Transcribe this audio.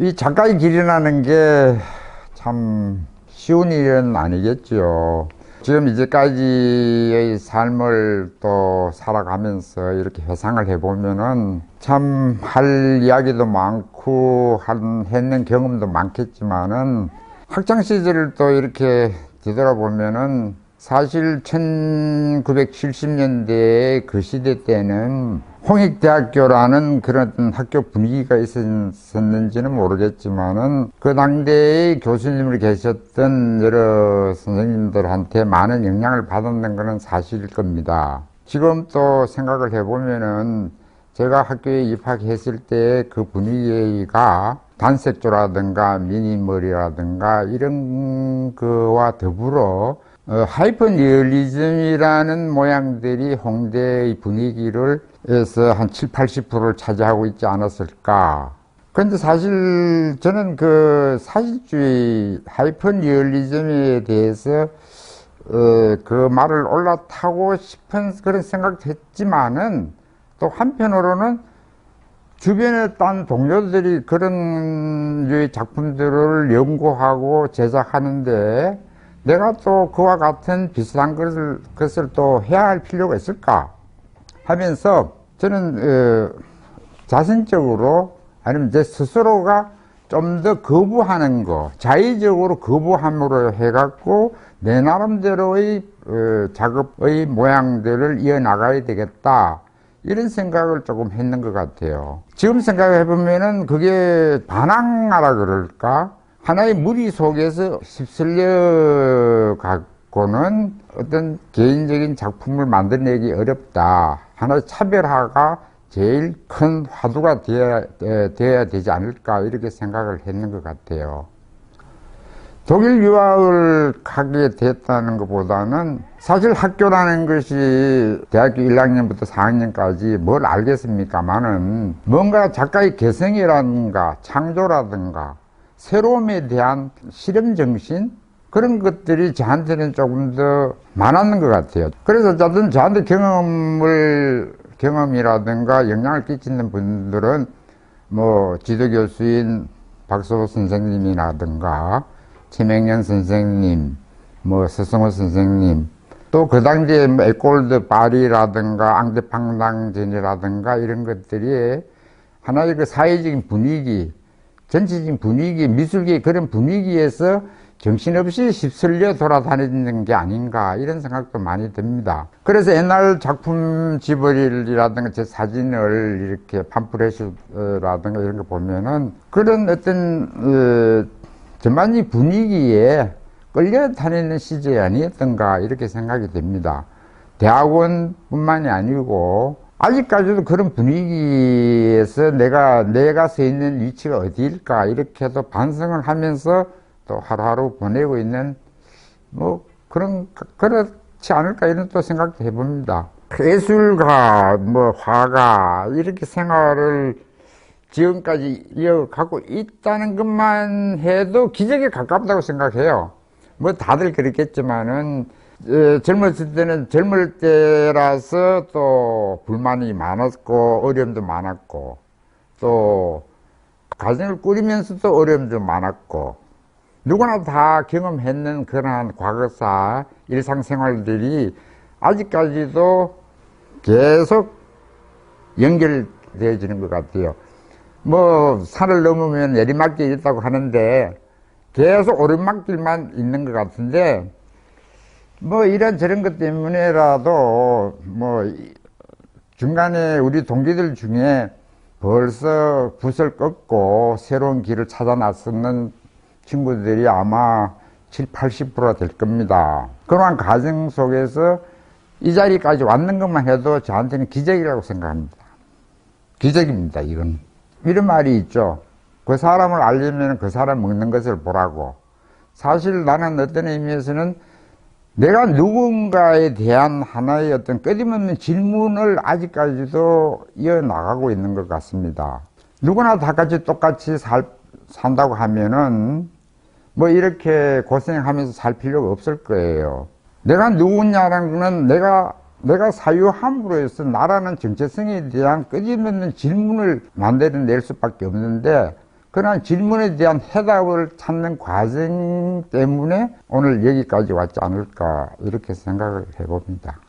이 작가의 길이라는 게 참 쉬운 일은 아니겠죠. 지금 이제까지의 삶을 또 살아가면서 이렇게 회상을 해보면은 참 할 이야기도 많고 했는 경험도 많겠지만은 학창 시절을 또 이렇게 되돌아보면은 사실 1970년대의 그 시대 때는 홍익대학교라는 그런 학교 분위기가 있었는지는 모르겠지만은 그 당대의 교수님을 계셨던 여러 선생님들한테 많은 영향을 받았는 것은 사실일 겁니다. 지금 또 생각을 해보면은 제가 학교에 입학했을 때 그 분위기가 단색조라든가 미니멀이라든가 이런 거와 더불어 하이퍼 리얼리즘이라는 모양들이 홍대의 분위기를 해서 한 7, 80%를 차지하고 있지 않았을까. 그런데 사실 저는 그 사실주의 하이퍼 리얼리즘에 대해서 그 말을 올라타고 싶은 그런 생각도 했지만은 또 한편으로는 주변에 딴 동료들이 그런 류의 작품들을 연구하고 제작하는데 내가 또 그와 같은 비슷한 것을 또 해야 할 필요가 있을까 하면서 저는 자신적으로 아니면 제 스스로가 좀 더 거부하는 거, 자의적으로 거부함으로 해갖고 내 나름대로의 작업의 모양들을 이어나가야 되겠다. 이런 생각을 조금 했는 것 같아요. 지금 생각해보면은 그게 반항하라 그럴까? 하나의 무리 속에서 휩쓸려 갖고는 어떤 개인적인 작품을 만들어내기 어렵다. 하나의 차별화가 제일 큰 화두가 되어야 되지 않을까 이렇게 생각을 했는 것 같아요. 독일 유학을 가게 됐다는 것보다는 사실 학교라는 것이 대학교 1학년부터 4학년까지 뭘 알겠습니까만은 뭔가 작가의 개성이라든가 창조라든가 새로움에 대한 실험정신 그런 것들이 저한테는 조금 더 많았는 것 같아요. 그래서 어쨌든 저한테 경험이라든가 영향을 끼치는 분들은 뭐 지도교수인 박소호 선생님이라든가 최명년 선생님, 뭐 서성호 선생님, 또 그 당시에 에콜드 파리라든가 앙드팡당전이라든가 이런 것들이 하나의 그 사회적인 분위기, 전체적인 분위기, 미술계의 그런 분위기에서 정신없이 휩쓸려 돌아다니는 게 아닌가 이런 생각도 많이 듭니다. 그래서 옛날 작품 지버리라든가 제 사진을 이렇게 팜프렛이라든가 이런 거 보면은 그런 어떤 전반적인 분위기에 끌려다니는 시절이 아니었던가 이렇게 생각이 됩니다. 대학원뿐만이 아니고 아직까지도 그런 분위기에서 내가 서 있는 위치가 어디일까 이렇게도 반성을 하면서 또 하루하루 보내고 있는 뭐 그렇지 않을까 이런 또 생각도 해봅니다. 예술가 뭐 화가 이렇게 생활을 지금까지 이어가고 있다는 것만 해도 기적에 가깝다고 생각해요. 뭐 다들 그렇겠지만은 젊었을 때는 젊을 때라서 또 불만이 많았고 어려움도 많았고 또 가정을 꾸리면서도 어려움도 많았고 누구나 다 경험했는 그러한 과거사 일상생활들이 아직까지도 계속 연결되어지는 것 같아요. 뭐 산을 넘으면 내리막길이 있다고 하는데 계속 오르막길만 있는 것 같은데 뭐 이런 저런 것 때문에라도 뭐 중간에 우리 동기들 중에 벌써 붓을 꺾고 새로운 길을 찾아 나서는 친구들이 아마 7, 80%가 될 겁니다. 그러한 과정 속에서 이 자리까지 왔는 것만 해도 저한테는 기적이라고 생각합니다. 기적입니다, 이건. 이런 말이 있죠. 그 사람을 알려면 그 사람 먹는 것을 보라고. 사실 나는 어떤 의미에서는 내가 누군가에 대한 하나의 어떤 끊임없는 질문을 아직까지도 이어나가고 있는 것 같습니다. 누구나 다 같이 똑같이 산다고 하면은 뭐 이렇게 고생하면서 살 필요가 없을 거예요. 내가 누구냐라는 거는 내가 사유함으로 해서 나라는 정체성에 대한 끊임없는 질문을 만들어낼 수밖에 없는데 그러나 질문에 대한 해답을 찾는 과정 때문에 오늘 여기까지 왔지 않을까 이렇게 생각을 해봅니다.